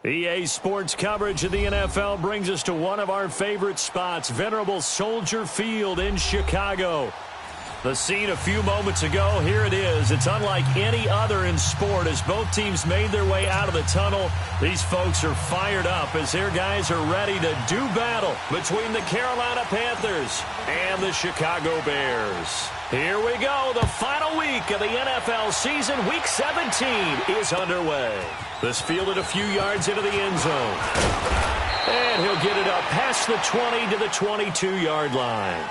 EA Sports coverage of the NFL brings us to one of our favorite spots, venerable Soldier Field in Chicago. The scene a few moments ago, here it is. It's unlike any other in sport as both teams made their way out of the tunnel. These folks are fired up as their guys are ready to do battle between the Carolina Panthers and the Chicago Bears. Here we go. The final week of the NFL season, Week 17, is underway. This fielded a few yards into the end zone. And he'll get it up past the 20 to the 22-yard line.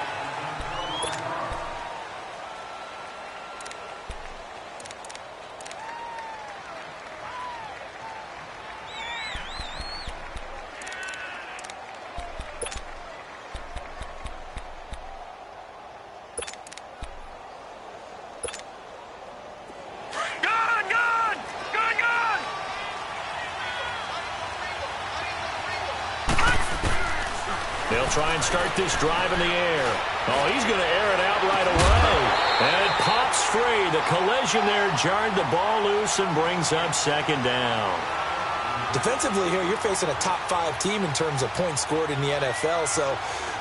They'll try and start this drive in the air. Oh, he's going to air it out right away. And it pops free. The collision there jarred the ball loose and brings up second down. Defensively here, you're facing a top 5 team in terms of points scored in the NFL. So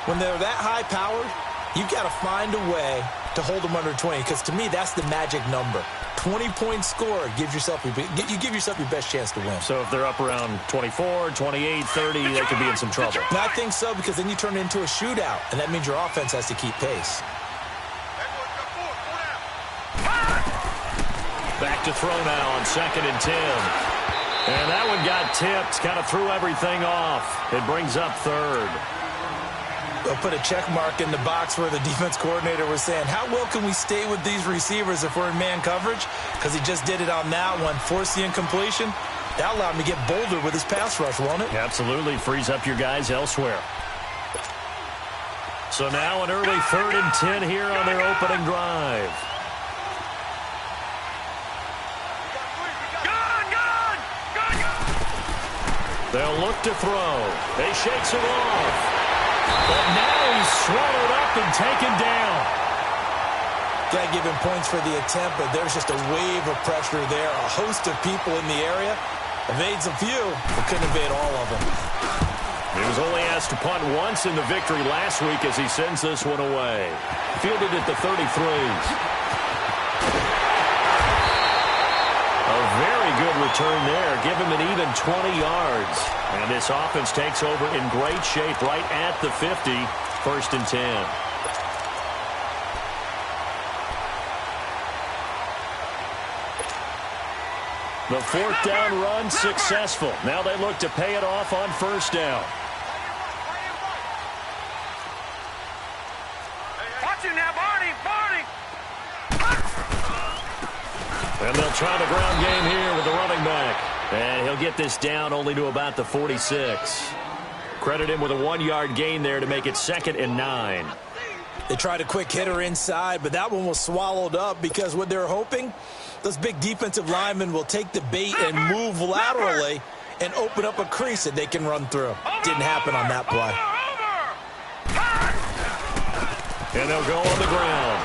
when they're that high-powered, you've got to find a way to hold them under 20. Because to me, that's the magic number. 20 points scored, you give yourself your best chance to win. So if they're up around 24, 28, 30, they could be in some trouble. And I think so, because then you turn it into a shootout, and that means your offense has to keep pace. Back to throw now on 2nd and 10. And that one got tipped, kind of threw everything off. It brings up 3rd. They'll put a check mark in the box where the defense coordinator was saying, how well can we stay with these receivers if we're in man coverage? Because he just did it on that one, forced the incompletion. That allowed him to get bolder with his pass rush, won't it? Absolutely, frees up your guys elsewhere. So now an early 3rd and 10 here on their opening drive. They'll look to throw. He shakes it off. But now he's swallowed up and taken down. Got to give him points for the attempt, but there's just a wave of pressure there. A host of people in the area. Evades a few, but couldn't evade all of them. He was only asked to punt once in the victory last week as he sends this one away. Fielded at the 33s. A very good return there. Give him an even 20 yards. And this offense takes over in great shape right at the 50. 1st and 10. The 4th down run successful. Now they look to pay it off on 1st down. Watch him now, Barney! And they'll try the ground game here with the running back. And he'll get this down only to about the 46. Credit him with a 1-yard gain there to make it 2nd and 9. They tried a quick hitter inside, but that one was swallowed up because what they're hoping, those big defensive linemen will take the bait and move laterally and open up a crease that they can run through. Didn't happen on that play. And they'll go on the ground.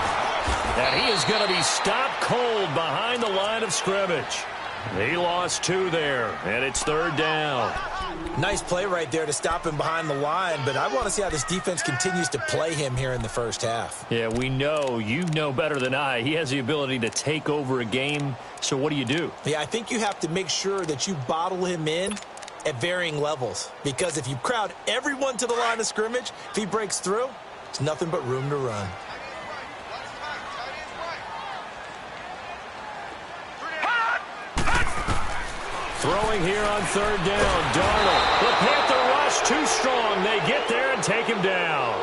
And he is going to be stopped cold behind the line of scrimmage. He lost 2 there, and it's 3rd down. Nice play right there to stop him behind the line, but I want to see how this defense continues to play him here in the first half. Yeah, we know. You know better than I. He has the ability to take over a game, so what do? Yeah, I think you have to make sure that you bottle him in at varying levels, because if you crowd everyone to the line of scrimmage, if he breaks through, it's nothing but room to run. Throwing here on 3rd down, Darnold. The Panther rush too strong. They get there and take him down.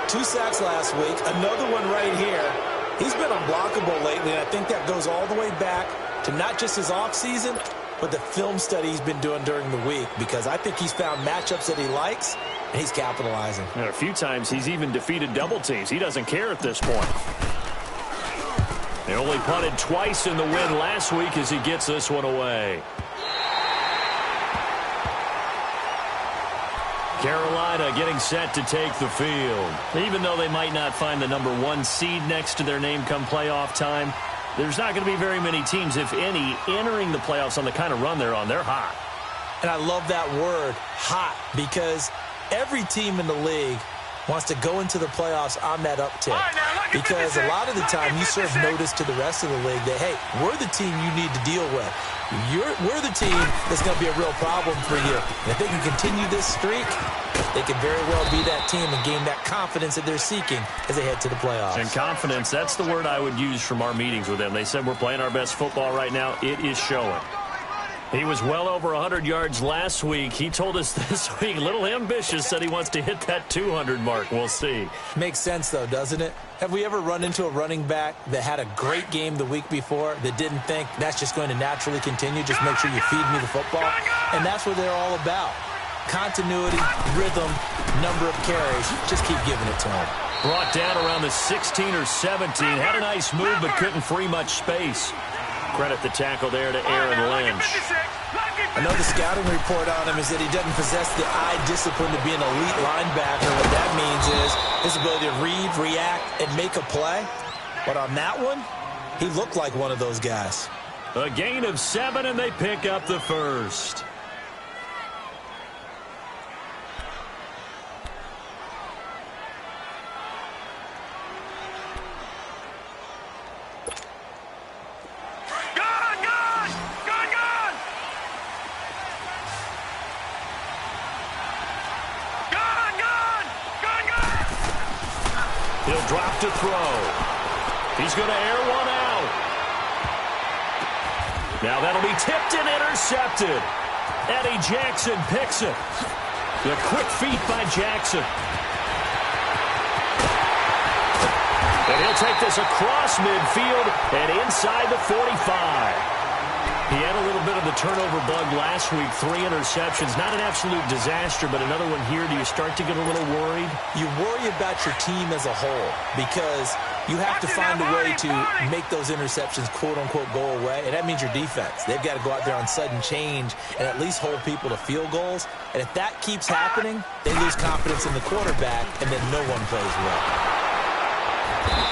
2 sacks last week, another one right here. He's been unblockable lately, and I think that goes all the way back to not just his offseason, but the film study he's been doing during the week, because I think he's found matchups that he likes, and he's capitalizing. And a few times he's even defeated double teams. He doesn't care at this point. They only punted twice in the win last week as he gets this one away. Carolina getting set to take the field. Even though they might not find the #1 seed next to their name come playoff time, there's not going to be very many teams, if any, entering the playoffs on the kind of run they're on. They're hot. And I love that word, hot, because every team in the league wants to go into the playoffs on that uptick. Because a lot of the time you serve notice to the rest of the league that, hey, we're the team you need to deal with. We're the team that's going to be a real problem for you. And if they can continue this streak, they can very well be that team and gain that confidence that they're seeking as they head to the playoffs. And confidence, that's the word I would use from our meetings with them. They said we're playing our best football right now. It is showing. He was well over 100 yards last week. He told us this week, a little ambitious, said he wants to hit that 200 mark. We'll see. Makes sense, though, doesn't it? Have we ever run into a running back that had a great game the week before that didn't think that's just going to naturally continue? Just make sure you feed me the football. And that's what they're all about. Continuity, rhythm, number of carries. Just keep giving it to him. Brought down around the 16 or 17. Had a nice move, but couldn't free much space. Credit the tackle there to Aaron Lynch. I know the scouting report on him is that he doesn't possess the eye discipline to be an elite linebacker. What that means is his ability to read, react, and make a play. But on that one, he looked like one of those guys. A gain of 7, and they pick up the first. He'll drop to throw. He's going to air one out. Now that'll be tipped and intercepted. Eddie Jackson picks it. The quick feet by Jackson. And he'll take this across midfield and inside the 45. He had a little bit of the turnover bug last week, 3 interceptions. Not an absolute disaster, but another one here. Do you start to get a little worried? You worry about your team as a whole because you have to find a way to make those interceptions, quote-unquote, go away, and that means your defense. They've got to go out there on sudden change and at least hold people to field goals. And if that keeps happening, they lose confidence in the quarterback, and then no one plays well.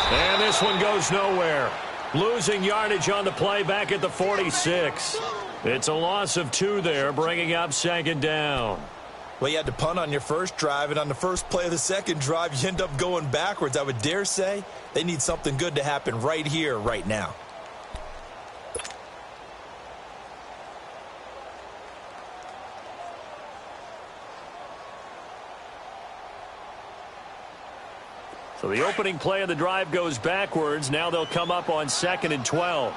And this one goes nowhere. Losing yardage on the play back at the 46. It's a loss of 2 there, bringing up second down. Well, you had to punt on your first drive, and on the first play of the second drive, you end up going backwards. I would dare say they need something good to happen right here, right now. So the opening play of the drive goes backwards. Now they'll come up on 2nd and 12.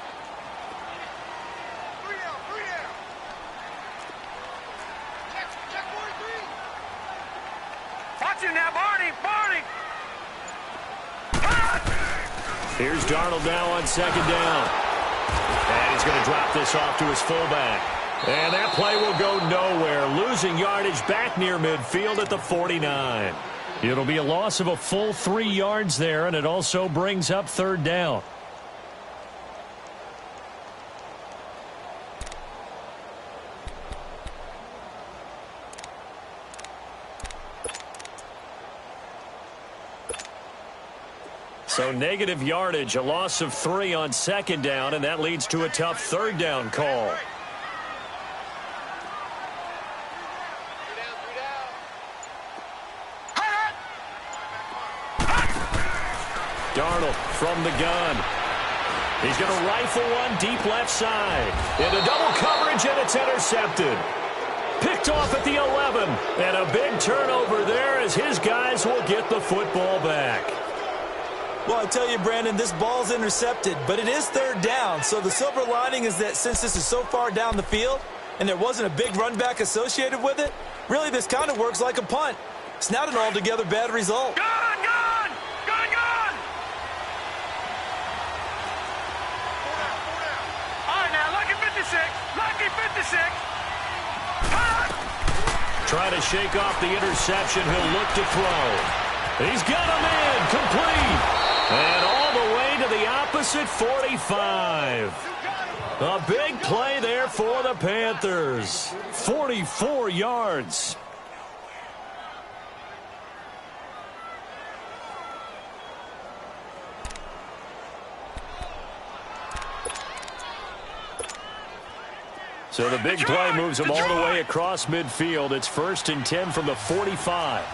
Watch him now, Barney! Here's Darnold now on 2nd down. And he's going to drop this off to his fullback. And that play will go nowhere. Losing yardage back near midfield at the 49. It'll be a loss of a full 3 yards there, and it also brings up 3rd down. So negative yardage, a loss of 3 on 2nd down, and that leads to a tough 3rd down call. Darnold from the gun. He's going to rifle one deep left side. Into double coverage, and it's intercepted. Picked off at the 11. And a big turnover there as his guys will get the football back. Well, I tell you, Brandon, this ball's intercepted, but it is 3rd down. So the silver lining is that since this is so far down the field and there wasn't a big run back associated with it, really this kind of works like a punt. It's not an altogether bad result. Gone! All right, now, lucky 56. Lucky 56. Trying to shake off the interception. He'll look to throw. He's got him in. Complete. And all the way to the opposite 45. A big play there for the Panthers. 44 yards. So the big play moves them all the way across midfield. It's 1st and 10 from the 45.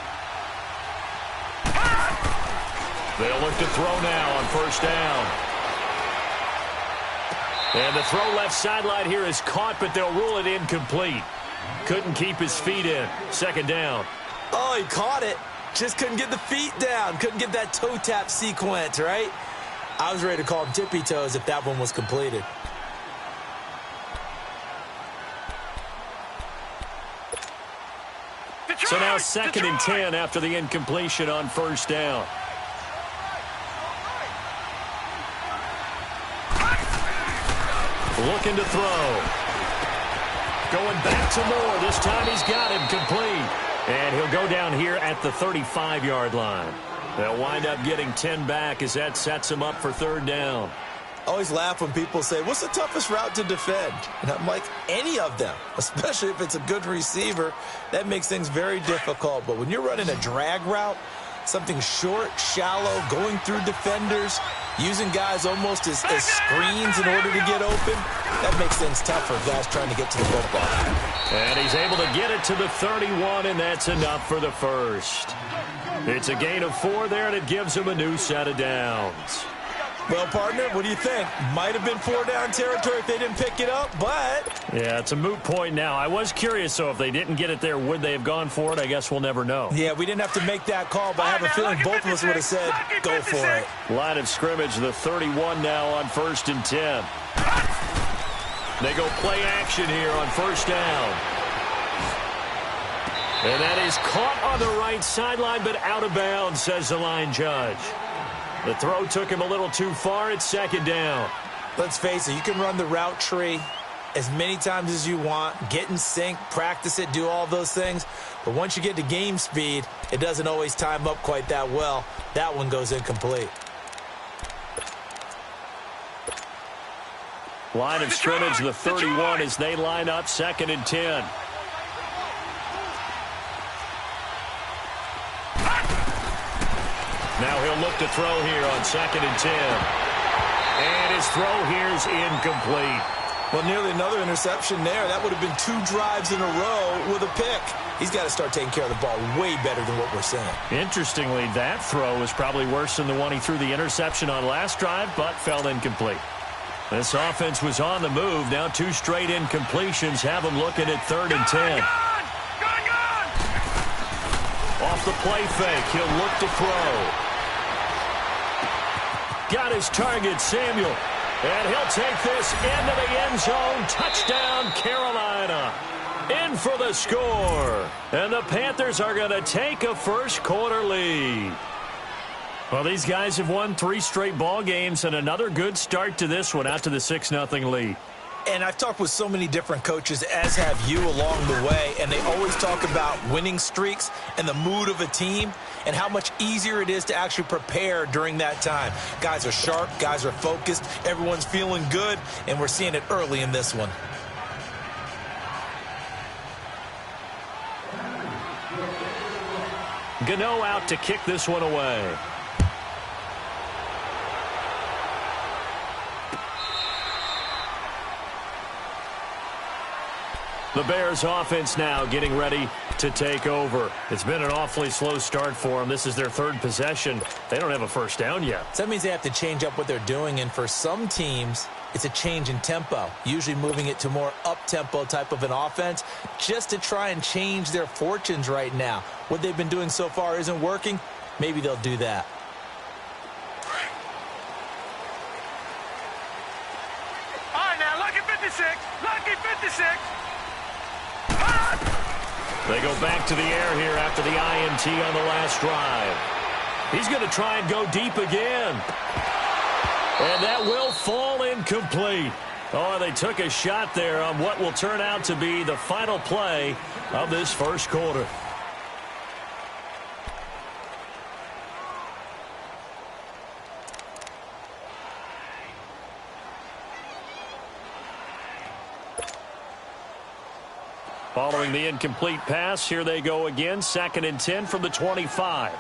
They'll look to throw now on 1st down. And the throw left sideline here is caught, but they'll rule it incomplete. Couldn't keep his feet in. 2nd down. Oh, he caught it. Just couldn't get the feet down. Couldn't get that toe tap sequence, right? I was ready to call him tippy toes if that one was completed. So now 2nd and 10 after the incompletion on 1st down. Looking to throw. Going back to Moore. This time he's got him complete. And he'll go down here at the 35-yard line. They'll wind up getting 10 back as that sets him up for 3rd down. I always laugh when people say, what's the toughest route to defend? And I'm like, any of them, especially if it's a good receiver. That makes things very difficult. But when you're running a drag route, something short, shallow, going through defenders, using guys almost as screens in order to get open, that makes things tough for guys trying to get to the football. And he's able to get it to the 31, and that's enough for the 1st. It's a gain of 4 there, and it gives him a new set of downs. Well, partner, what do you think? Might have been 4-down territory if they didn't pick it up, but... Yeah, it's a moot point now. I was curious, so if they didn't get it there, would they have gone for it? I guess we'll never know. Yeah, we didn't have to make that call, but I have a feeling both of us would have said, go for it. Line of scrimmage, the 31 now on 1st and 10. They go play action here on 1st down. And that is caught on the right sideline, but out of bounds, says the line judge. The throw took him a little too far. It's 2nd down. Let's face it, you can run the route tree as many times as you want, get in sync, practice it, do all those things. But once you get to game speed, it doesn't always time up quite that well. That one goes incomplete. Line of scrimmage, the 31, as they line up 2nd and 10. Now he'll look to throw here on 2nd and 10. And his throw here is incomplete. Well, nearly another interception there. That would have been 2 drives in a row with a pick. He's got to start taking care of the ball way better than what we're seeing. Interestingly, that throw was probably worse than the one he threw the interception on last drive, but fell incomplete. This offense was on the move. Now 2 straight incompletions have him looking at 3rd and 10. Off the play fake, he'll look to throw. Got his target, Samuel. And he'll take this into the end zone. Touchdown, Carolina. In for the score. And the Panthers are going to take a first-quarter lead. Well, these guys have won 3 straight ball games and another good start to this one out to the 6-0 lead. And I've talked with so many different coaches, as have you, along the way, and they always talk about winning streaks and the mood of a team and how much easier it is to actually prepare during that time. Guys are sharp, guys are focused, everyone's feeling good, and we're seeing it early in this one. Gano out to kick this one away. The Bears offense now getting ready to take over. It's been an awfully slow start for them. This is their 3rd possession. They don't have a first down yet. So that means they have to change up what they're doing, and for some teams, it's a change in tempo, usually moving it to more up-tempo type of an offense just to try and change their fortunes right now. What they've been doing so far isn't working. Maybe they'll do that. All right, now, lucky 56. Lucky 56. They go back to the air here after the INT on the last drive. He's going to try and go deep again. And that will fall incomplete. Oh, they took a shot there on what will turn out to be the final play of this first quarter. Following the incomplete pass, here they go again. 2nd and 10 from the 25.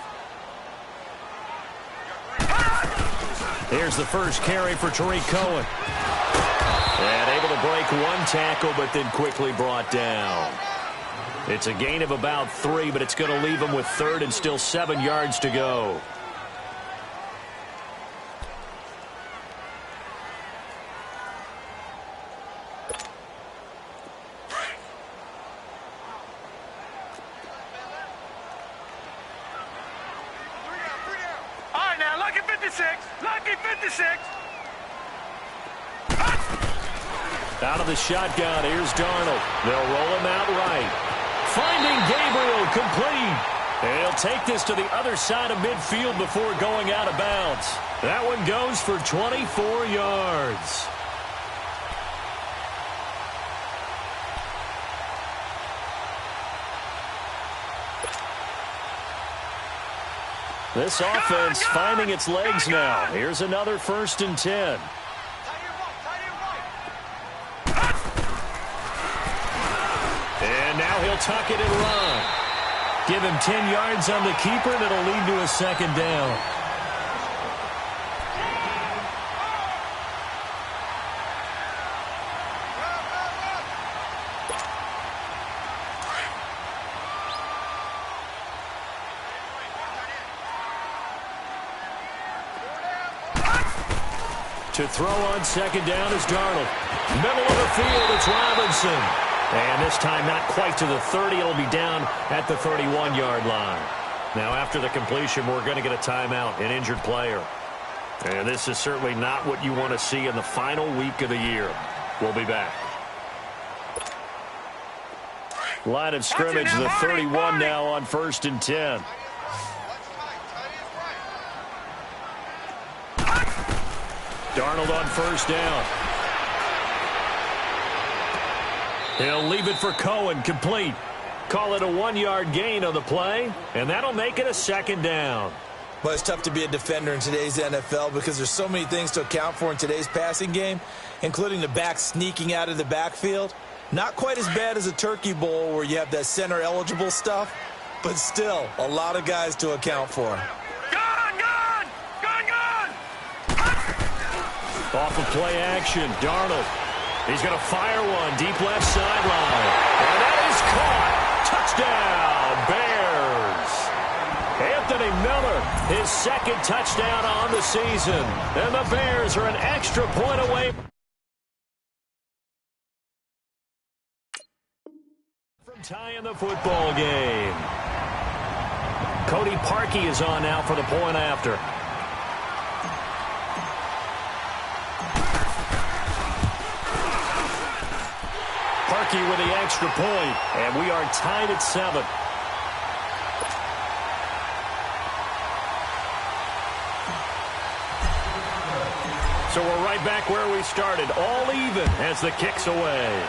Here's the first carry for Tariq Cohen. And able to break one tackle, but then quickly brought down. It's a gain of about 3, but it's going to leave him with 3rd and still 7 yards to go. All right, now, lucky 56. Lucky 56. Out of the shotgun, here's Darnold. They'll roll him out right. Finding Gabriel, complete. And he'll take this to the other side of midfield before going out of bounds. That one goes for 24 yards. This offense finding its legs now. Here's another 1st and 10. And now he'll tuck it and run. Give him 10 yards on the keeper, and it'll lead to a 2nd down. To throw on 2nd down is Darnold. Middle of the field, it's Robinson. And this time not quite to the 30. It'll be down at the 31-yard line. Now after the completion, we're going to get a timeout, an injured player. And this is certainly not what you want to see in the final week of the year. We'll be back. Line of scrimmage, the 31 now on 1st and 10. Darnold on 1st down. He'll leave it for Cohen, complete. Call it a 1-yard gain on the play, and that'll make it a 2nd down. Well, it's tough to be a defender in today's NFL because there's so many things to account for in today's passing game, including the back sneaking out of the backfield. Not quite as bad as a turkey bowl where you have that center-eligible stuff, but still a lot of guys to account for. Off of play action, Darnold. He's going to fire one deep left sideline. And that is caught. Touchdown, Bears. Anthony Miller, his 2nd touchdown on the season. And the Bears are an extra point away from tying the football game. Cody Parkey is on now for the point after. Parkey with the extra point, and we are tied at 7. So we're right back where we started, all even as the kick's away.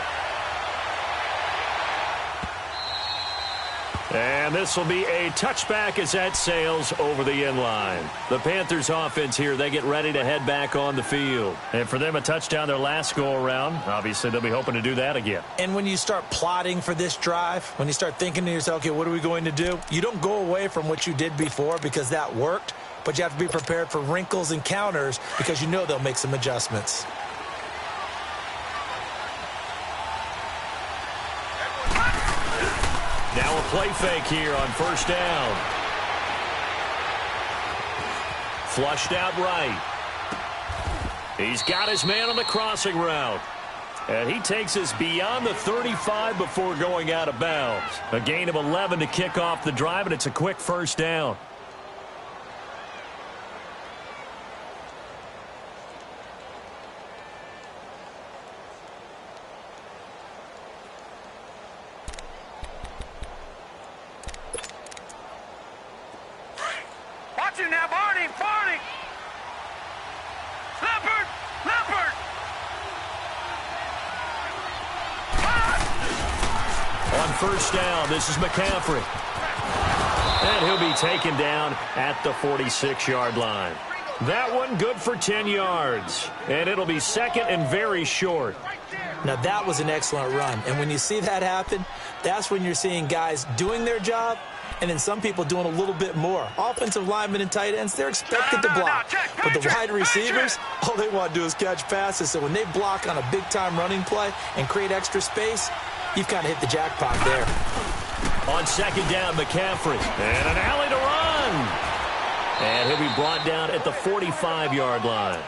And this will be a touchback as that sails over the end line. The Panthers offense here, they get ready to head back on the field. And for them, a touchdown their last go-around. Obviously, they'll be hoping to do that again. And when you start plotting for this drive, when you start thinking to yourself, okay, what are we going to do? You don't go away from what you did before because that worked, but you have to be prepared for wrinkles and counters because you know they'll make some adjustments. Now a play fake here on 1st down. Flushed out right. He's got his man on the crossing route. And he takes us beyond the 35 before going out of bounds. A gain of 11 to kick off the drive, and it's a quick 1st down. Now, Barney. Leopard. On 1st down, this is McCaffrey. And he'll be taken down at the 46-yard line. That one good for 10 yards. And it'll be 2nd and very short. Now, that was an excellent run. And when you see that happen, that's when you're seeing guys doing their job and then some people doing a little bit more. Offensive linemen and tight ends, they're expected to block. But the wide receivers, all they want to do is catch passes. So when they block on a big-time running play and create extra space, you've kind of hit the jackpot there. On second down, McCaffrey. And an alley to run. And he'll be brought down at the 45-yard line.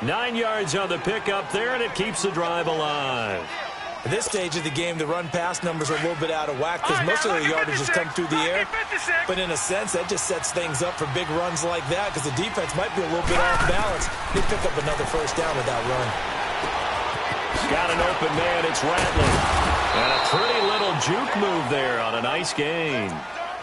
9 yards on the pickup there, and it keeps the drive alive. At this stage of the game, the run-pass numbers are a little bit out of whack because most of the yardage has come through the air. But in a sense, that just sets things up for big runs like that because the defense might be a little bit off balance. They pick up another first down with that run. Got an open man. It's Rattler. And a pretty little juke move there on a nice gain.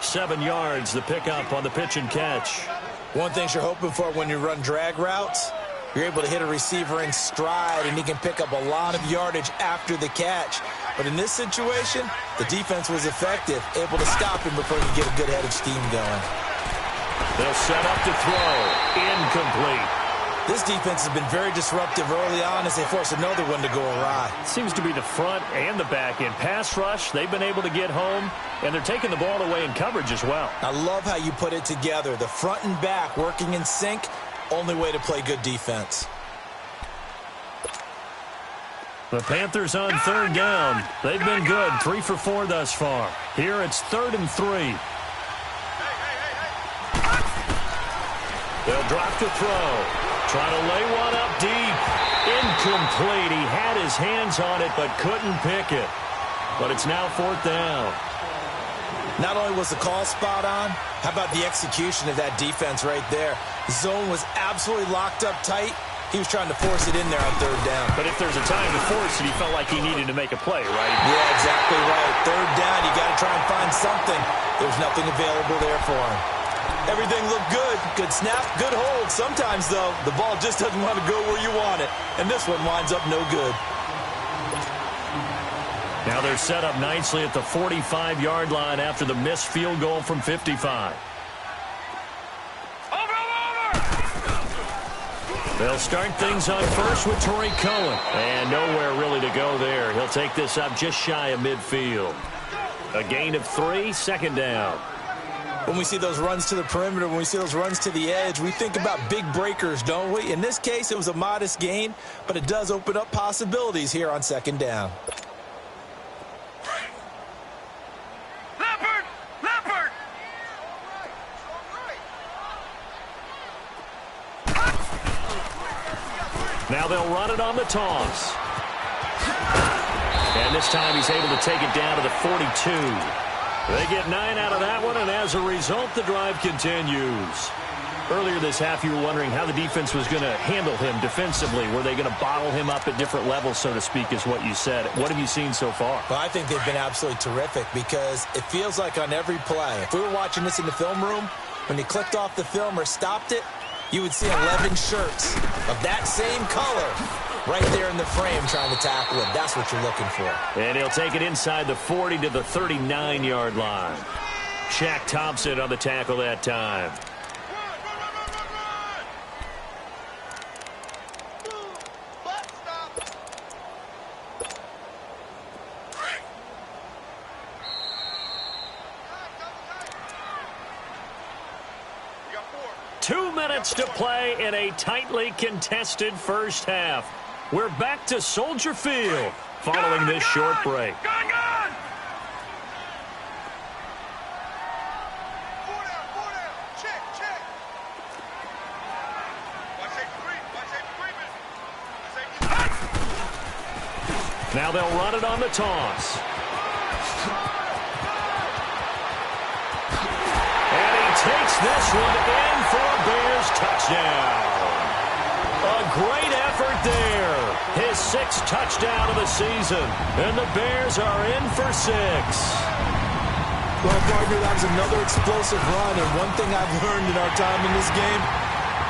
7 yards, the pickup on the pitch and catch. One thing you're hoping for when you run drag routes, you're able to hit a receiver in stride, and he can pick up a lot of yardage after the catch. But in this situation, the defense was effective, able to stop him before he could get a good head of steam going. They'll set up to throw. Incomplete. This defense has been very disruptive early on as they force another one to go awry. Seems to be the front and the back end. Pass rush, they've been able to get home, and they're taking the ball away in coverage as well. I love how you put it together. The front and back working in sync. Only way to play good defense. The Panthers on third down. They've been good. 3 for 4 thus far. Here it's 3rd and 3. They'll drop to throw. Try to lay one up deep. Incomplete. He had his hands on it but couldn't pick it. But it's now 4th down. Not only was the call spot on, how about the execution of that defense right there? The zone was absolutely locked up tight. He was trying to force it in there on 3rd down. But if there's a time to force it, he felt like he needed to make a play, right? Yeah, exactly right. 3rd down, you got to try and find something. There's nothing available there for him. Everything looked good. Good snap, good hold. Sometimes, though, the ball just doesn't want to go where you want it. And this one winds up no good. Now they're set up nicely at the 45-yard line after the missed field goal from 55. They'll start things on first with Torrey Cohen. And nowhere really to go there. He'll take this up just shy of midfield. A gain of 3, 2nd down. When we see those runs to the perimeter, when we see those runs to the edge, we think about big breakers, don't we? In this case, it was a modest gain, but it does open up possibilities here on 2nd down. Now they'll run it on the toss. And this time he's able to take it down to the 42. They get 9 out of that one, and as a result, the drive continues. Earlier this half, you were wondering how the defense was going to handle him defensively. Were they going to bottle him up at different levels, so to speak, is what you said. What have you seen so far? Well, I think they've been absolutely terrific because it feels like on every play, if we were watching this in the film room, when you clicked off the film or stopped it, you would see 11 shirts of that same color right there in the frame trying to tackle him. That's what you're looking for. And he'll take it inside the 40 to the 39-yard line. Shaq Thompson on the tackle that time. To play in a tightly contested first half. We're back to Soldier Field following this short break. Now they'll run it on the toss. And he takes this one in for a Bears touchdown. A great effort there. His 6th touchdown of the season. And the Bears are in for 6. Well, partner, that was another explosive run. And one thing I've learned in our time in this game,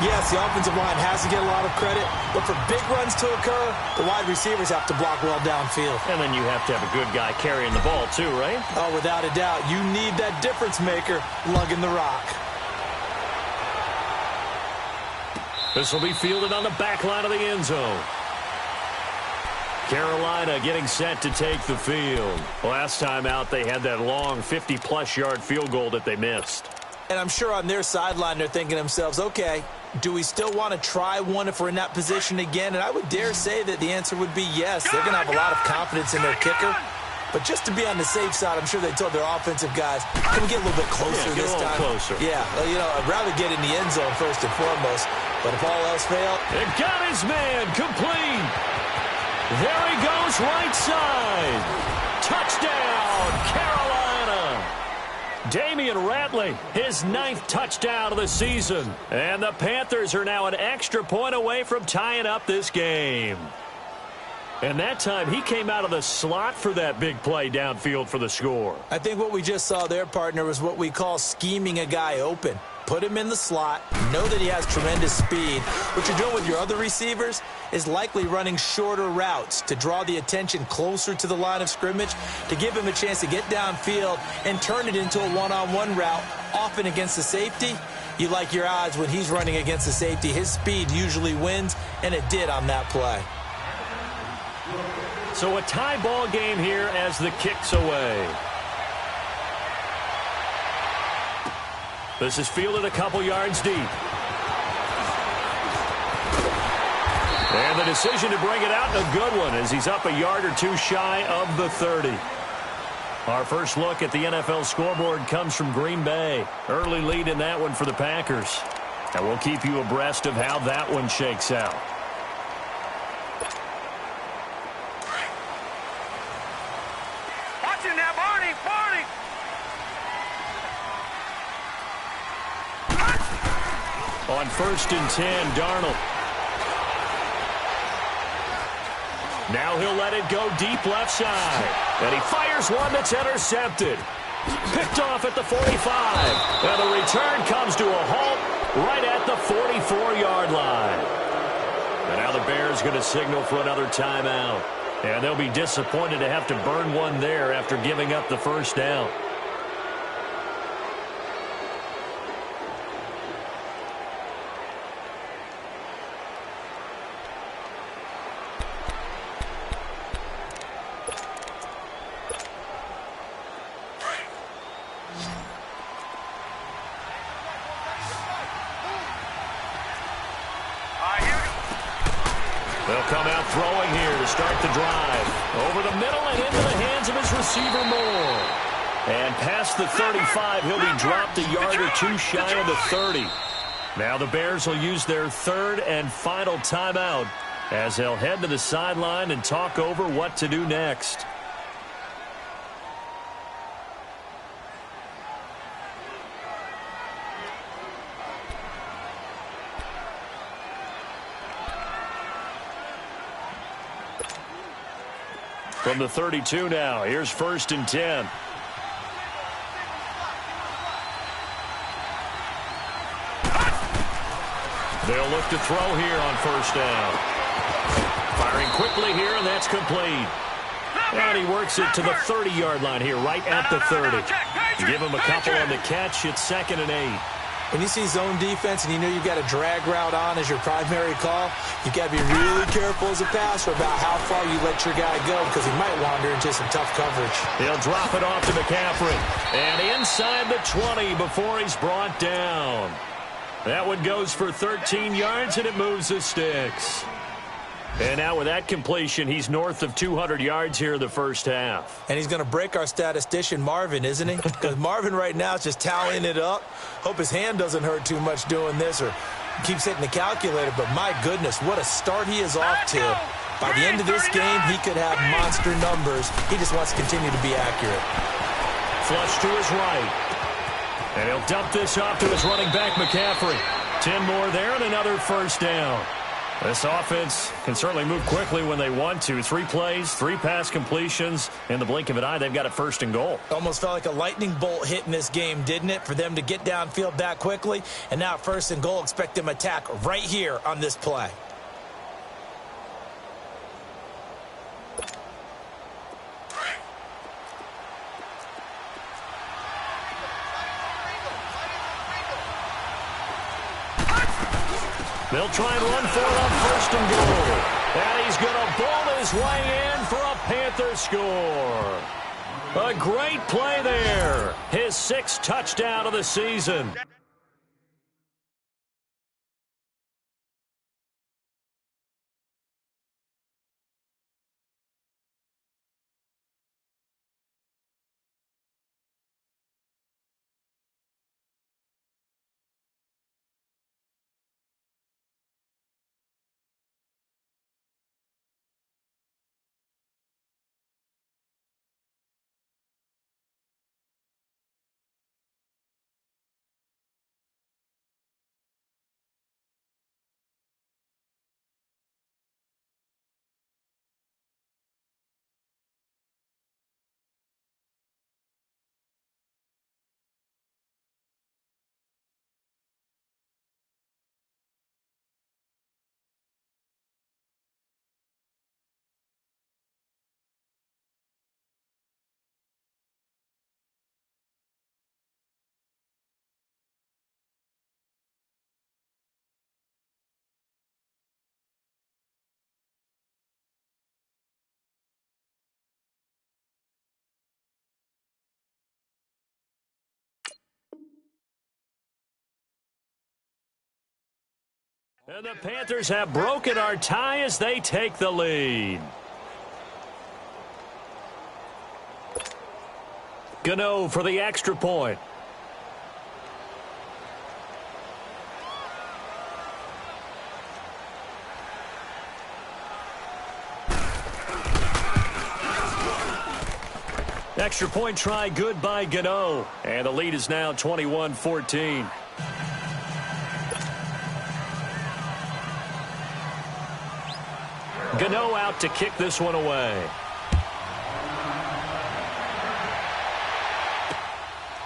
yes, the offensive line has to get a lot of credit. But for big runs to occur, the wide receivers have to block well downfield. And then you have to have a good guy carrying the ball too, right? Oh, without a doubt. You need that difference maker lugging the rock. This will be fielded on the back line of the end zone. Carolina getting set to take the field. Last time out, they had that long 50-plus yard field goal that they missed. And I'm sure on their sideline they're thinking to themselves, okay, do we still want to try one if we're in that position again? And I would dare say that the answer would be yes. They're going to have a lot of confidence in their kicker. But just to be on the safe side, I'm sure they told their offensive guys, can we get a little bit closer this time? Closer. Yeah, you know, I'd rather get in the end zone first and foremost. But if all else failed. It got his man complete. There he goes, right side. Touchdown, Carolina. Damian Ratley, his 9th touchdown of the season. And the Panthers are now an extra point away from tying up this game. And that time, he came out of the slot for that big play downfield for the score. I think what we just saw there, partner, was what we call scheming a guy open. Put him in the slot, know that he has tremendous speed. What you're doing with your other receivers is likely running shorter routes to draw the attention closer to the line of scrimmage, to give him a chance to get downfield and turn it into a one-on-one route, often against the safety. You like your odds when he's running against the safety. His speed usually wins, and it did on that play. So a tie ball game here as the kick's away. This is fielded a couple yards deep. And the decision to bring it out, a good one, as he's up a yard or two shy of the 30. Our first look at the NFL scoreboard comes from Green Bay. Early lead in that one for the Packers. And we'll keep you abreast of how that one shakes out. Watch it now, Barney, Barney. On 1st and 10, Darnold. Now he'll let it go deep left side. And he fires one that's intercepted. Picked off at the 45. And the return comes to a halt right at the 44-yard line. And now the Bears going to signal for another timeout. And they'll be disappointed to have to burn one there after giving up the first down. They'll come out throwing here to start the drive. Over the middle and into the hands of his receiver Moore. And past the 35, he'll be dropped a yard or two shy of the 30. Now the Bears will use their third and final timeout as they'll head to the sideline and talk over what to do next. From the 32 now, here's 1st and 10. They'll look to throw here on 1st down. Firing quickly here, and that's complete. And he works it to the 30-yard line here, right at the 30. Give him a couple on the catch. It's 2nd and 8. When you see zone defense and you know you've got a drag route on as your primary call, you've got to be really careful as a passer about how far you let your guy go because he might wander into some tough coverage. He'll drop it off to McCaffrey. And inside the 20 before he's brought down. That one goes for 13 yards, and it moves the sticks. And now with that completion, he's north of 200 yards here in the first half. And he's going to break our statistician, Marvin, isn't he? Because Marvin right now is just tallying it up. Hope his hand doesn't hurt too much doing this or keeps hitting the calculator. But my goodness, what a start he is off to. By the end of this game, he could have monster numbers. He just wants to continue to be accurate. Flush to his right. And he'll dump this off to his running back, McCaffrey. 10 more there and another first down. This offense can certainly move quickly when they want to. 3 plays, 3 pass completions. In the blink of an eye, they've got it 1st and goal. Almost felt like a lightning bolt hit in this game, didn't it? For them to get downfield that quickly. And now 1st and goal, expect them to attack right here on this play. They'll try and run for it on 1st and goal. And he's going to ball his way in for a Panther score. A great play there. His 6th touchdown of the season. And the Panthers have broken our tie as they take the lead. Gano for the extra point. Extra point try good by Gano. And the lead is now 21-14. Gano out to kick this one away.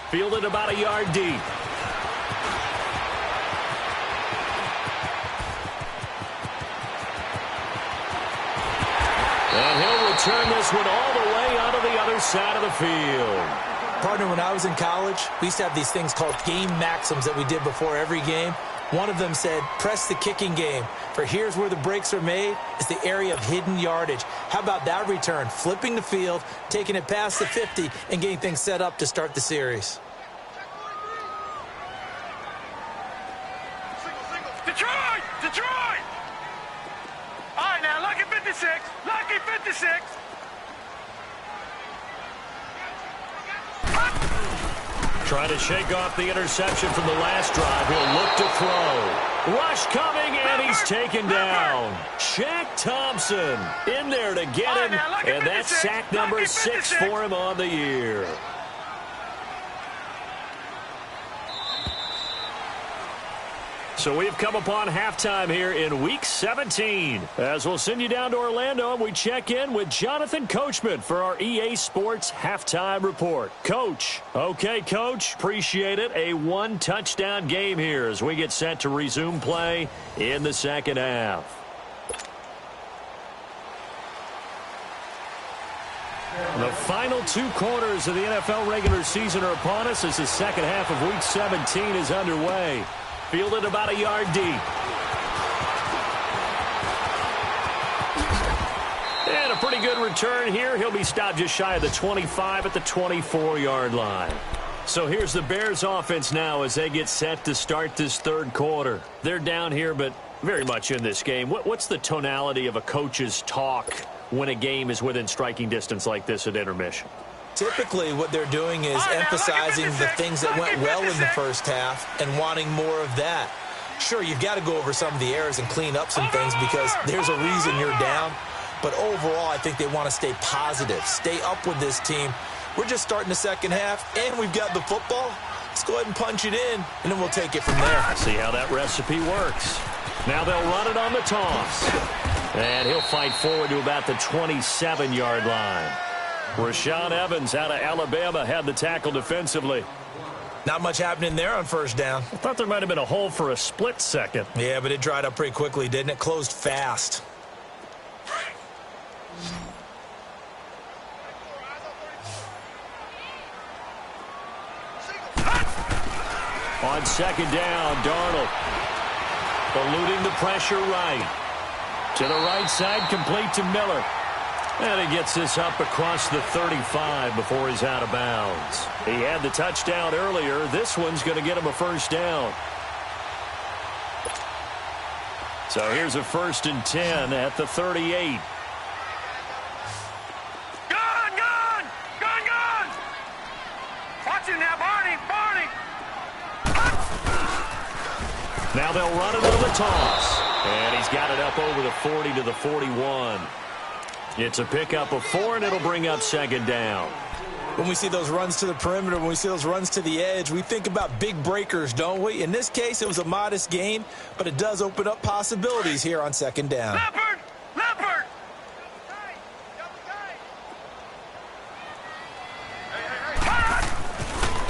Fielded about a yard deep. And he'll return this one all the way onto the other side of the field. Partner, when I was in college, we used to have these things called game maxims that we did before every game. One of them said, press the kicking game. For here's where the breaks are made. It's the area of hidden yardage. How about that return? Flipping the field, taking it past the 50, and getting things set up to start the series. Detroit! Detroit! All right, now, lucky 56. Lucky 56. Trying to shake off the interception from the last drive. He'll look to throw. Rush coming, and he's taken down. Shaq Thompson in there to get him, and that's sack number 6 for him on the year. So we've come upon halftime here in Week 17. As we'll send you down to Orlando, and we check in with Jonathan Coachman for our EA Sports Halftime Report. Coach. Okay, Coach. Appreciate it. A one-touchdown game here as we get set to resume play in the second half. The final 2 quarters of the NFL regular season are upon us as the second half of Week 17 is underway. Fielded about a yard deep. And a pretty good return here. He'll be stopped just shy of the 25 at the 24-yard line. So here's the Bears offense now as they get set to start this third quarter. They're down here, but very much in this game. What's the tonality of a coach's talk when a game is within striking distance like this at intermission? Typically, what they're doing is emphasizing the things that went well in the first half and wanting more of that. Sure, you've got to go over some of the errors and clean up some things because there's a reason you're down. But overall, I think they want to stay positive, stay up with this team. We're just starting the second half, and we've got the football. Let's go ahead and punch it in, and then we'll take it from there. See how that recipe works. Now they'll run it on the toss. And he'll fight forward to about the 27-yard line. Rashaan Evans out of Alabama had the tackle defensively. Not much happening there on first down. I thought there might have been a hole for a split second. Yeah, but it dried up pretty quickly, didn't it? Closed fast. On second down, Darnold. eluding the pressure right. To the right side, complete to Miller. And he gets this up across the 35 before he's out of bounds. He had the touchdown earlier. This one's going to get him a first down. So here's a 1st and 10 at the 38. Watch him now, Barney! Now they'll run it on the toss. And he's got it up over the 40 to the 41. It's a pickup of 4, and it'll bring up 2nd down. When we see those runs to the perimeter, when we see those runs to the edge, we think about big breakers, don't we? In this case, it was a modest gain, but it does open up possibilities here on 2nd down. Leopard!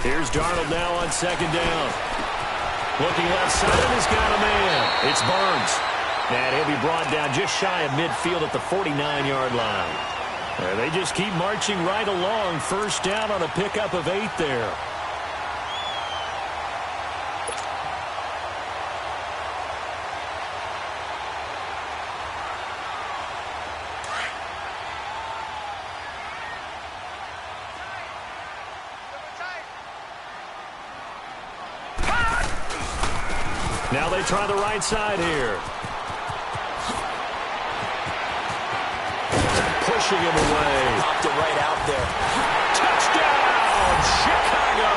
Here's Darnold now on 2nd down. Looking left side, and he's got a man. It's Burns. And he'll be brought down just shy of midfield at the 49-yard line. And they just keep marching right along. 1st down on a pickup of 8 there. Now they try the right side here. Pushing him away. Popped it right out there. Touchdown, Chicago!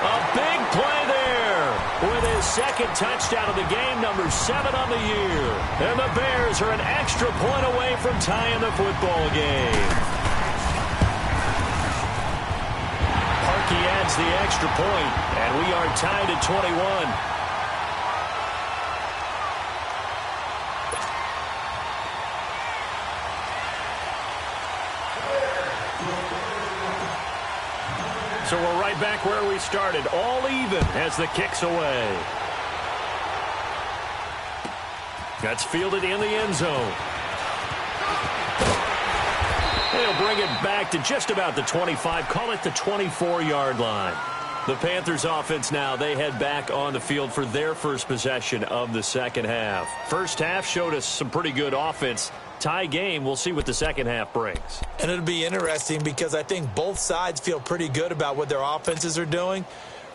A big play there with his 2nd touchdown of the game, number 7 on the year. And the Bears are an extra point away from tying the football game. Parkey adds the extra point, and we are tied at 21. So we're right back where we started, all even as the kick's away. That's fielded in the end zone. They'll bring it back to just about the 25, call it the 24-yard line. The Panthers offense now, they head back on the field for their first possession of the 2nd half. First half showed us some pretty good offense. Tie game, we'll see what the 2nd half brings. And it'll be interesting because I think both sides feel pretty good about what their offenses are doing.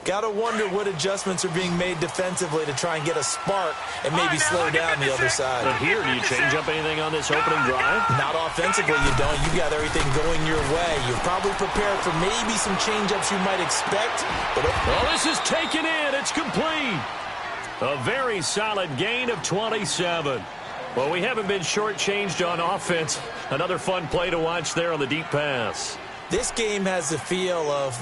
Got to wonder what adjustments are being made defensively to try and get a spark and maybe slow down the other side. But here, do you change up anything on this opening drive? Not offensively, you don't. You got everything going your way. You're probably prepared for maybe some change-ups you might expect. But this is taken in. It's complete. A very solid gain of 27. Well, we haven't been shortchanged on offense. Another fun play to watch there on the deep pass. This game has the feel of,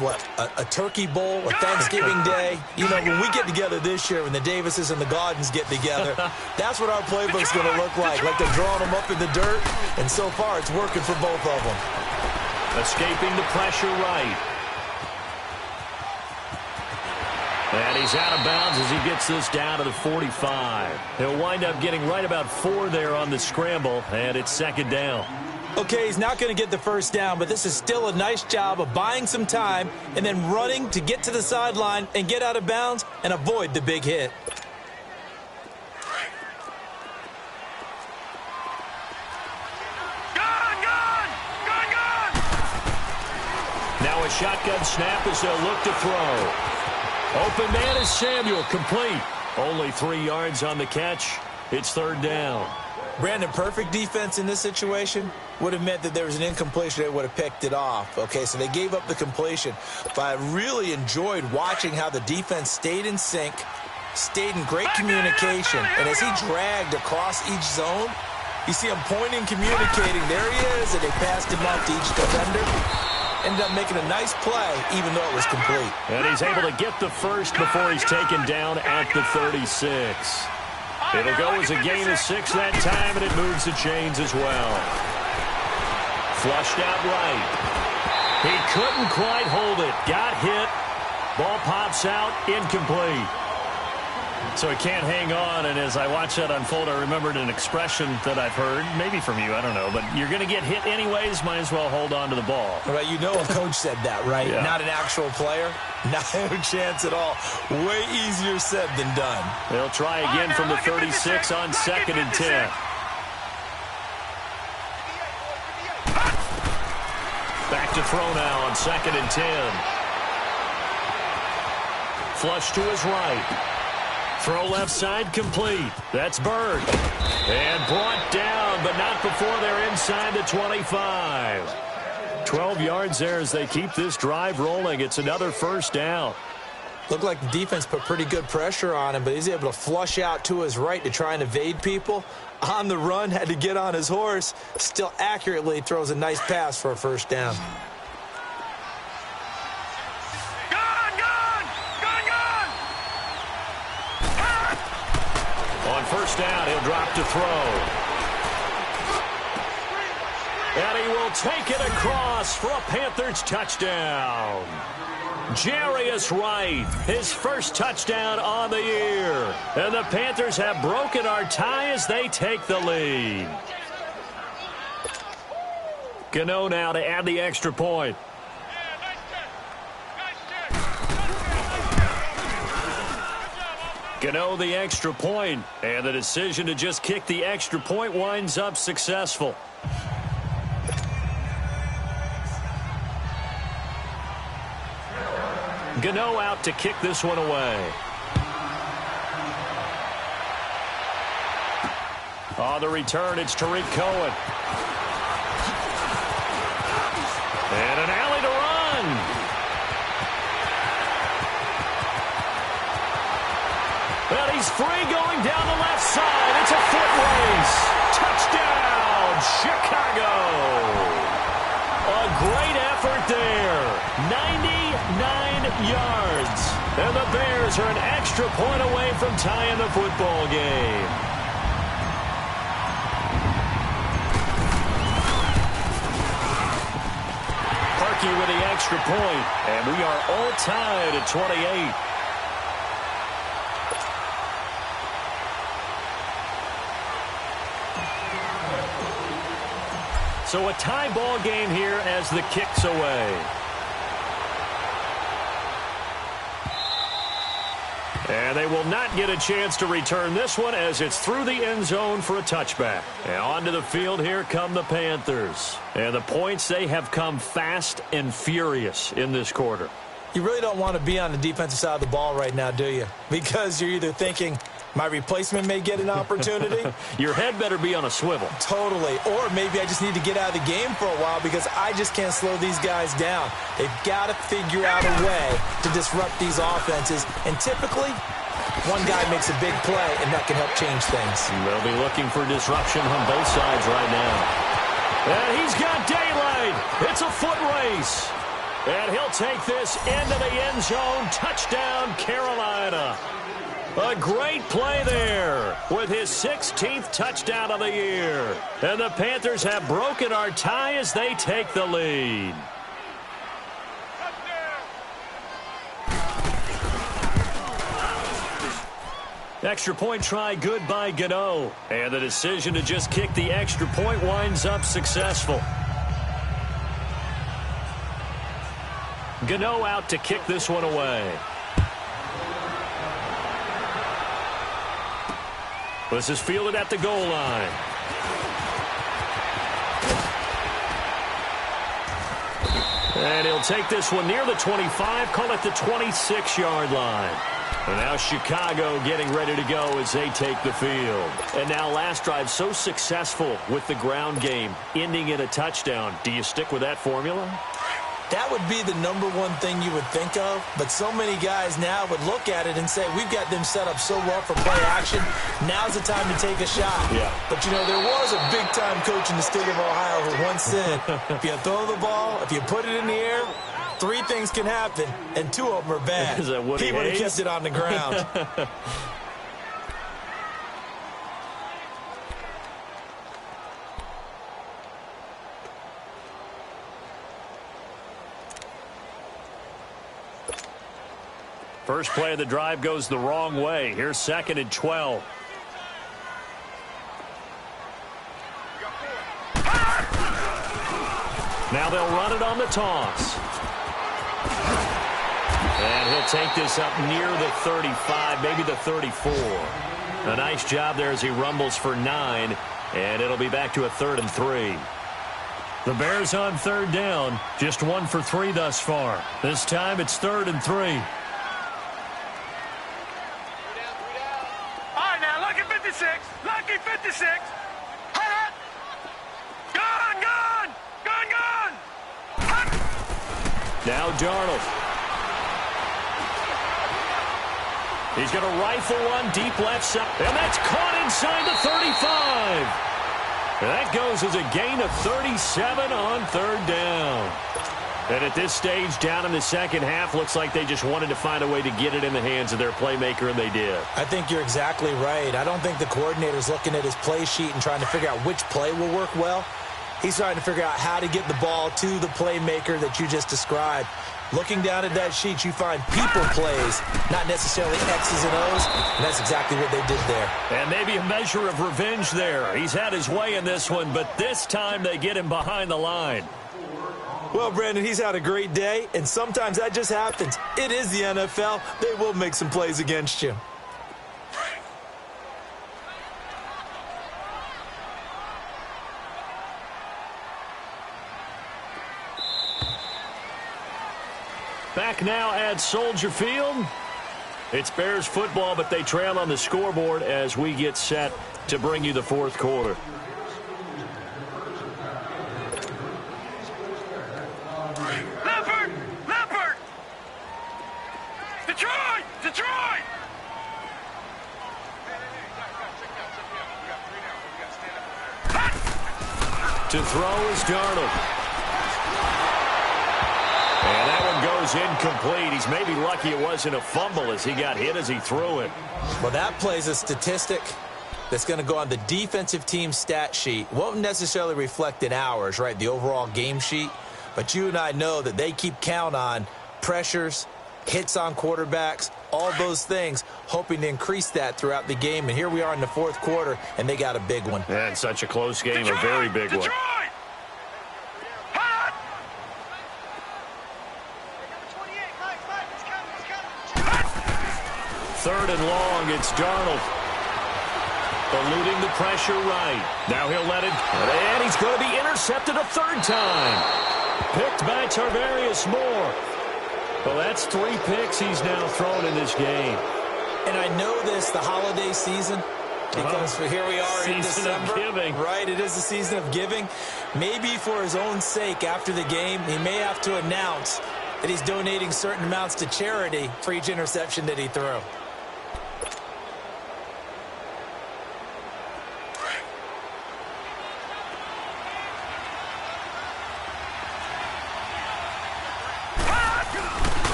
a turkey bowl, a Thanksgiving day. You know, when we get together this year, when the Davises and the Gaudens get together, that's what our playbook's going to look like they're drawing them up in the dirt, and so far it's working for both of them. Escaping the pressure right. And he's out of bounds as he gets this down to the 45. He'll wind up getting right about 4 there on the scramble, and it's 2nd down. Okay, he's not going to get the first down, but this is still a nice job of buying some time and then running to get to the sideline and get out of bounds and avoid the big hit. Now a shotgun snap as they'll look to throw. Open man is Samuel, complete. Only 3 yards on the catch. It's 3rd down. Brandon, perfect defense in this situation would have meant that there was an incompletion. They would have picked it off. Okay, so they gave up the completion. But I really enjoyed watching how the defense stayed in sync, stayed in great communication. And as he dragged across each zone, you see him pointing, communicating. There he is, and they passed him off to each defender. Ended up making a nice play, even though it was complete. And he's able to get the first before he's taken down at the 36. It'll go as a gain of 6 that time, and it moves the chains as well. Flushed out right. He couldn't quite hold it. Got hit. Ball pops out. Incomplete. So he can't hang on, and as I watch that unfold, I remembered an expression that I've heard, maybe from you, I don't know, but you're going to get hit anyways, might as well hold on to the ball. Right, you know a coach said that, right? Yeah. Not an actual player. Not a chance at all. Way easier said than done. They'll try again from the 36 on 2nd and 10. Back to throw now on 2nd and 10. Flush to his right. Throw left side complete. That's Bird. And brought down, but not before they're inside the 25. 12 yards there as they keep this drive rolling. It's another first down. Looked like the defense put pretty good pressure on him, but he's able to flush out to his right to try and evade people. On the run, had to get on his horse. Still accurately throws a nice pass for a first down. On first down, he'll drop to throw. And he will take it across for a Panthers touchdown. Jarius Wright, his first touchdown on the year. And the Panthers have broken our tie as they take the lead. Gano now to add the extra point. Gano the extra point, and the decision to just kick the extra point winds up successful. Gano out to kick this one away. On the return, it's Tariq Cohen. And an alley to run. And he's free going down the left side. It's a foot race. Touchdown, Chicago. A great effort there. 99 yards. And the Bears are an extra point away from tying the football game. Parkey with the extra point. And we are all tied at 28. So a tie ball game here as the kick's away. And they will not get a chance to return this one as it's through the end zone for a touchback. And onto the field here come the Panthers. And the points, they have come fast and furious in this quarter. You really don't want to be on the defensive side of the ball right now, do you? Because you're either thinking, my replacement may get an opportunity. Your head better be on a swivel. Totally. Or maybe I just need to get out of the game for a while because I just can't slow these guys down. They've got to figure out a way to disrupt these offenses. And typically, one guy makes a big play, and that can help change things. They'll be looking for disruption on both sides right now. And he's got daylight. It's a foot race. And he'll take this into the end zone. Touchdown, Carolina. A great play there with his 16th touchdown of the year. And the Panthers have broken our tie as they take the lead. Extra point try good by Gano. And the decision to just kick the extra point winds up successful. Gano out to kick this one away. This is fielded at the goal line. And he'll take this one near the 25, call it the 26-yard line. And now Chicago getting ready to go as they take the field. And now last drive so successful with the ground game, ending in a touchdown. Do you stick with that formula? That would be the number one thing you would think of, but so many guys now would look at it and say, we've got them set up so well for play action, now's the time to take a shot. Yeah. But, you know, there was a big-time coach in the state of Ohio who once said, if you throw the ball, if you put it in the air, 3 things can happen, and 2 of them are bad. Is that Woody He would have Hayes? kept it on the ground. First play of the drive goes the wrong way. Here's 2nd and 12. Now they'll run it on the toss. And he'll take this up near the 35, maybe the 34. A nice job there as he rumbles for 9, and it'll be back to a 3rd and 3. The Bears on 3rd down, just 1 for 3 thus far. This time it's 3rd and 3. All right, now, lucky 56. Lucky 56. Hot. Gone. Hot. Now Darnold. He's going to rifle one deep left side, and that's caught inside the 35. That goes as a gain of 37 on 3rd down. And at this stage, down in the second half, looks like they just wanted to find a way to get it in the hands of their playmaker, and they did. I think you're exactly right. I don't think the coordinator's looking at his play sheet and trying to figure out which play will work well. He's trying to figure out how to get the ball to the playmaker that you just described. Looking down at that sheet, you find people plays, not necessarily X's and O's, and that's exactly what they did there. And maybe a measure of revenge there. He's had his way in this one, but this time they get him behind the line. Well, Brandon, he's had a great day, and sometimes that just happens. It is the NFL. They will make some plays against you. Back now at Soldier Field. It's Bears football, but they trail on the scoreboard as we get set to bring you the 4th quarter. Leopard! Detroit! To throw is Darnold. And that one goes incomplete. He's maybe lucky it wasn't a fumble as he got hit as he threw it. Well, that plays a statistic that's going to go on the defensive team stat sheet. Won't necessarily reflect in ours, right, the overall game sheet. But you and I know that they keep count on pressures, hits on quarterbacks, all those things, hoping to increase that throughout the game. And here we are in the 4th quarter, and they got a big one. And such a close game, a very big one. Third and long, it's Darnold. Eluding the pressure right. Now he'll let it, and he's going to be intercepted a 3rd time. Picked by Tarvarius Moore. Well, that's 3 picks he's now thrown in this game. And I know this, the holiday season, because here we are in December. Season of giving. Right, it is the season of giving. Maybe for his own sake after the game, he may have to announce that he's donating certain amounts to charity for each interception that he threw.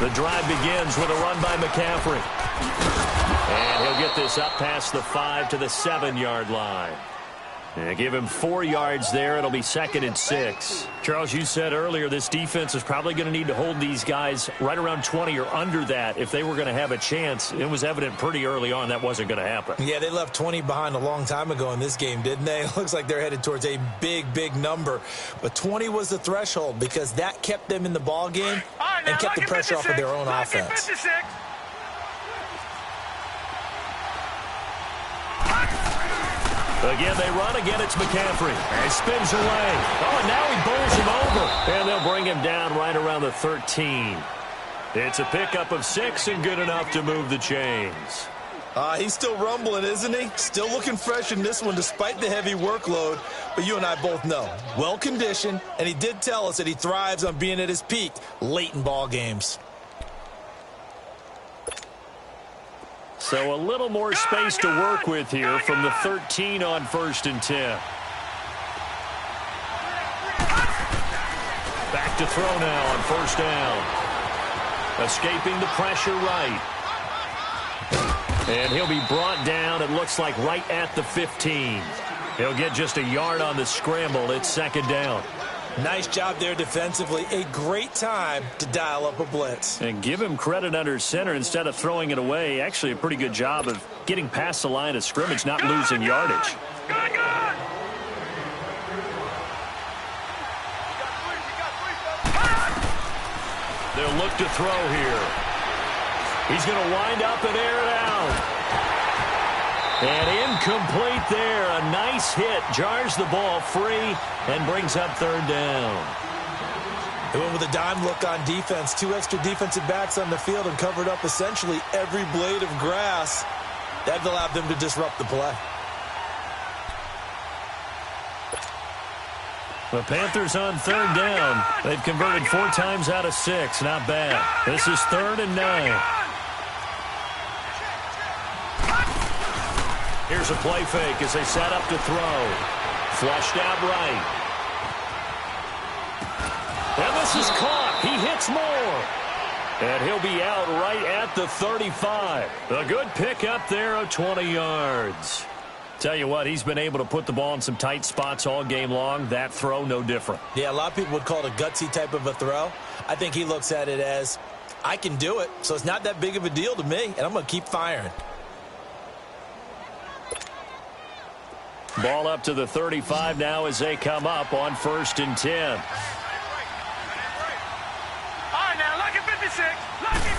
The drive begins with a run by McCaffrey. And he'll get this up past the 5 to the 7-yard line. And give him 4 yards there. It'll be 2nd and 6. Charles, you said earlier this defense is probably going to need to hold these guys right around 20 or under that if they were going to have a chance. It was evident pretty early on that wasn't going to happen. Yeah, they left 20 behind a long time ago in this game, didn't they? It looks like they're headed towards a big number. But 20 was the threshold because that kept them in the ball game and kept the pressure off of their own offense. 56. Again, they run. Again, it's McCaffrey. And he spins away. Oh, and now he bowls him over. And they'll bring him down right around the 13. It's a pickup of 6 and good enough to move the chains. He's still rumbling, isn't he? Still looking fresh in this one despite the heavy workload. But you and I both know, well-conditioned, and he did tell us that he thrives on being at his peak late in ball games. So a little more space to work with here from the 13 on 1st and 10. Back to throw now on 1st down. Escaping the pressure right. And he'll be brought down, it looks like, right at the 15. He'll get just a yard on the scramble. It's 2nd down. Nice job there defensively. A great time to dial up a blitz. And give him credit under center instead of throwing it away. Actually, a pretty good job of getting past the line of scrimmage, not losing yardage. Good. They'll look to throw here. He's going to wind up and air it out. And incomplete there. A nice hit. Jars the ball free and brings up third down. They went with a dime look on defense. 2 extra defensive backs on the field and covered up essentially every blade of grass. That allowed them to disrupt the play. The Panthers on third down. They've converted 4 times out of 6. Not bad. This is 3rd and 9. Here's a play fake as they set up to throw. Flushed out right. And this is caught. He hits more. And he'll be out right at the 35. A good pickup there of 20 yards. Tell you what, he's been able to put the ball in some tight spots all game long. That throw, no different. Yeah, a lot of people would call it a gutsy type of a throw. I think he looks at it as, I can do it, so it's not that big of a deal to me, and I'm going to keep firing. Ball up to the 35 now as they come up on 1st and 10. All right, now, lucky 56. Lucky.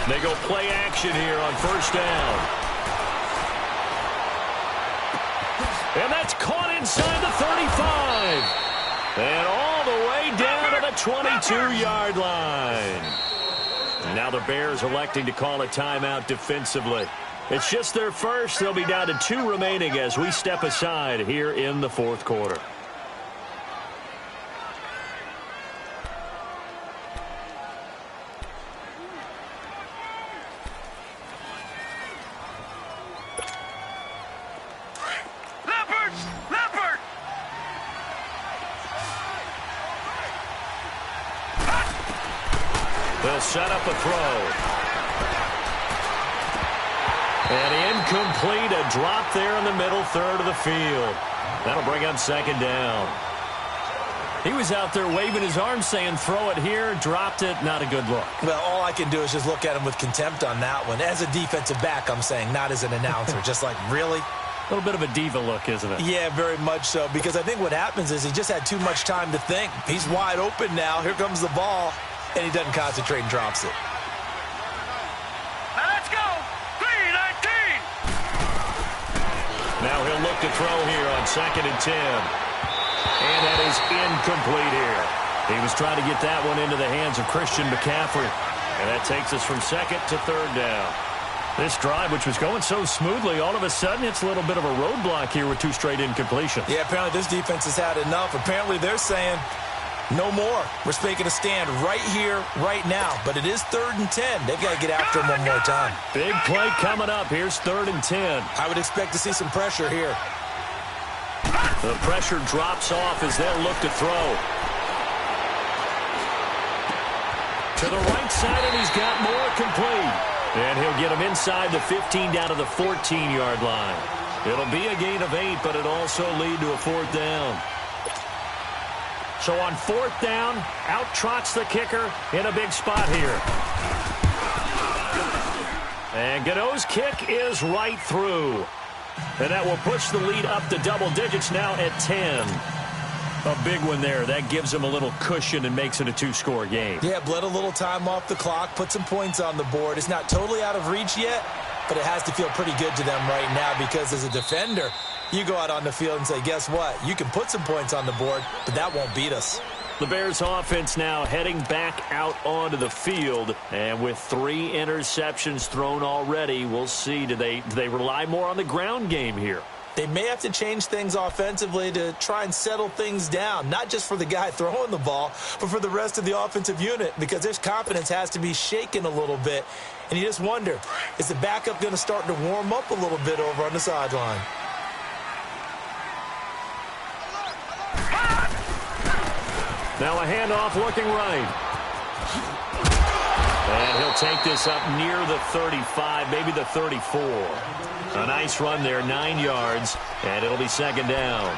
They go play action here on 1st down. And that's caught inside the 35. And all the way down to the 22-yard line. Now the Bears electing to call a timeout defensively. It's just their first. They'll be down to 2 remaining as we step aside here in the 4th quarter. Leopard! They'll set up a throw. And incomplete, a drop there in the middle third of the field. That'll bring up 2nd down. He was out there waving his arms saying, throw it here, dropped it, not a good look. Well, all I can do is just look at him with contempt on that one. As a defensive back, I'm saying, not as an announcer. Just like, really? A little bit of a diva look, isn't it? Yeah, very much so, because I think what happens is he just had too much time to think. He's wide open now. Here comes the ball, and he doesn't concentrate and drops it. Now let's go. 3-19. Now he'll look to throw here on 2nd and 10. And that is incomplete here. He was trying to get that one into the hands of Christian McCaffrey. And that takes us from 2nd to 3rd down. This drive, which was going so smoothly, all of a sudden it's a little bit of a roadblock here with 2 straight incompletions. Yeah, apparently this defense has had enough. Apparently they're saying, no more. We're making a stand right here, right now. But it is 3rd and 10. They've got to get after him one more time. Big play coming up. Here's 3rd and 10. I would expect to see some pressure here. The pressure drops off as they'll look to throw. To the right side, and he's got more complete. And he'll get him inside the 15 down to the 14-yard line. It'll be a gain of 8, but it'll also lead to a 4th down. So on 4th down, out trots the kicker in a big spot here. And Godot's kick is right through. And that will push the lead up to double digits now at 10. A big one there. That gives them a little cushion and makes it a 2-score game. Yeah, bled a little time off the clock, put some points on the board. It's not totally out of reach yet, but it has to feel pretty good to them right now because as a defender, you go out on the field and say, guess what? You can put some points on the board, but that won't beat us. The Bears offense now heading back out onto the field. And with 3 interceptions thrown already, we'll see. Do they rely more on the ground game here? They may have to change things offensively to try and settle things down, not just for the guy throwing the ball, but for the rest of the offensive unit, because their confidence has to be shaken a little bit. And you just wonder, is the backup going to start to warm up a little bit over on the sideline? Now a handoff looking right. And he'll take this up near the 35, maybe the 34. A nice run there, 9 yards, and it'll be 2nd down.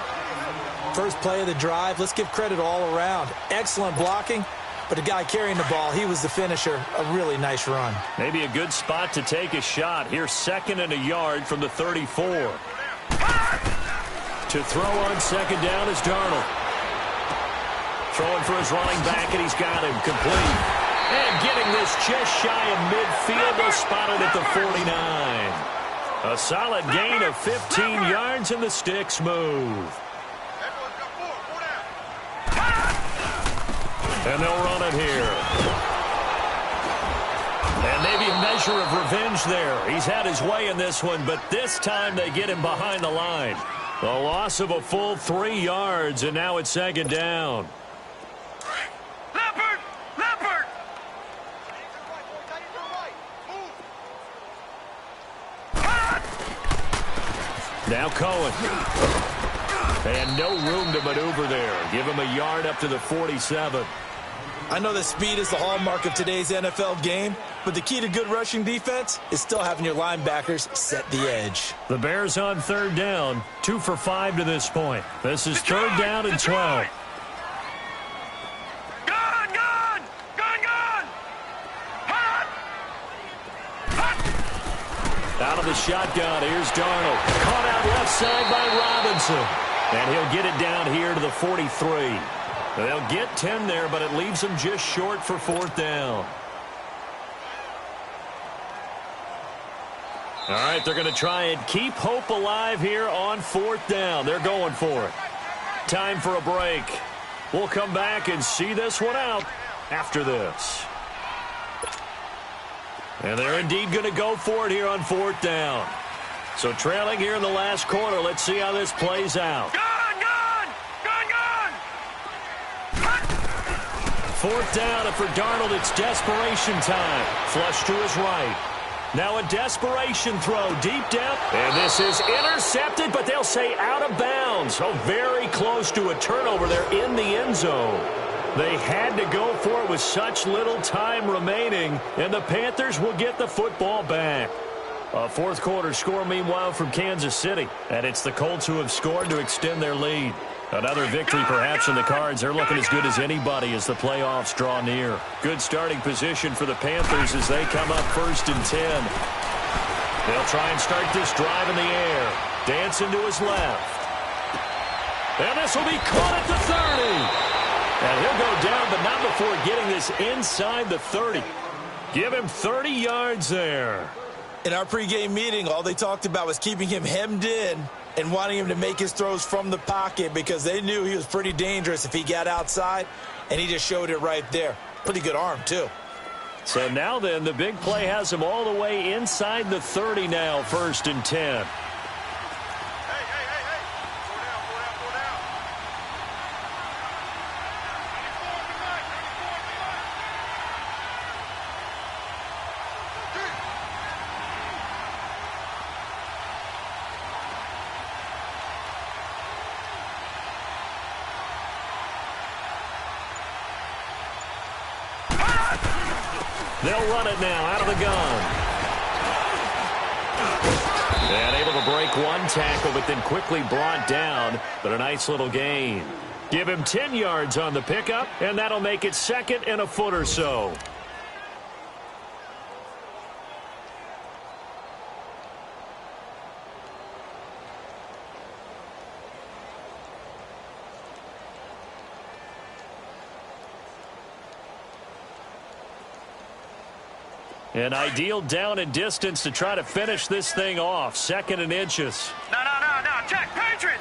first play of the drive. Let's give credit all around. Excellent blocking, but the guy carrying the ball, he was the finisher. A really nice run. Maybe a good spot to take a shot. Here's 2nd and a yard from the 34. To throw on 2nd down is Darnold. Throwing for his running back, and he's got him complete. And getting this just shy of midfield. They'll spot it at the 49. A solid gain of 15 yards, and the sticks move. And they'll run it here. And maybe a measure of revenge there. He's had his way in this one, but this time they get him behind the line. A loss of a full 3 yards, and now it's 2nd down. Now Cohen. And no room to maneuver there. Give him a yard up to the 47. I know that speed is the hallmark of today's NFL game, but the key to good rushing defense is still having your linebackers set the edge. The Bears on 3rd down, 2 for 5 to this point. This is 3rd down and 12. Out of the shotgun, here's Darnold. Caught out left side by Robinson. And he'll get it down here to the 43. They'll get 10 there, but it leaves them just short for 4th down. All right, they're going to try and keep hope alive here on 4th down. They're going for it. Time for a break. We'll come back and see this one out after this. And they're indeed going to go for it here on 4th down. So trailing here in the last quarter. Let's see how this plays out. Gun! 4th down, and for Darnold, it's desperation time. Flush to his right. Now a desperation throw deep down. And this is intercepted, but they'll say out of bounds. Oh, very close to a turnover there in the end zone. They had to go for it with such little time remaining, and the Panthers will get the football back. A 4th quarter score, meanwhile, from Kansas City. And it's the Colts who have scored to extend their lead. Another victory perhaps in the cards. They're looking as good as anybody as the playoffs draw near. Good starting position for the Panthers as they come up 1st and 10. They'll try and start this drive in the air. Dancing to his left. And this will be caught at the 30. And he'll go down, but not before getting this inside the 30. Give him 30 yards there. In our pregame meeting, all they talked about was keeping him hemmed in and wanting him to make his throws from the pocket because they knew he was pretty dangerous if he got outside, and he just showed it right there. Pretty good arm, too. So now then, the big play has him all the way inside the 30 now, 1st and 10. They'll run it now out of the gun. And able to break one tackle, but then quickly brought down. But a nice little gain. Give him 10 yards on the pickup, and that'll make it 2nd and a foot or so. An ideal down and distance to try to finish this thing off. 2nd and inches. No. Check. Patriot.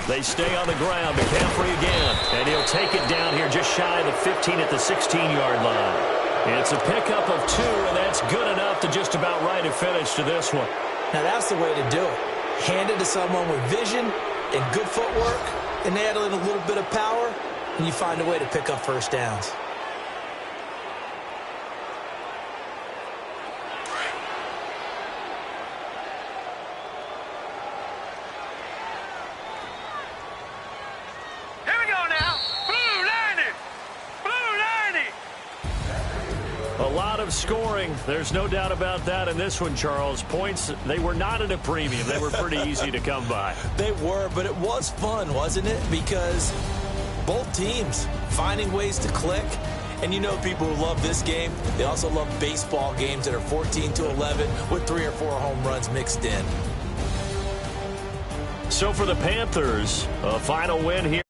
They stay on the ground. McCaffrey again. And he'll take it down here just shy of the 15 at the 16-yard line. It's a pickup of 2, and that's good enough to just about write a finish to this one. Now, that's the way to do it. Hand it to someone with vision and good footwork, and add in a little bit of power, and you find a way to pick up 1st downs. of scoring. There's no doubt about that in this one, Charles. Points, they were not at a premium. They were pretty easy to come by. They were, but it was fun, wasn't it? Because both teams finding ways to click. And you know people who love this game, they also love baseball games that are 14-11 with 3 or 4 home runs mixed in. So for the Panthers, a final win here.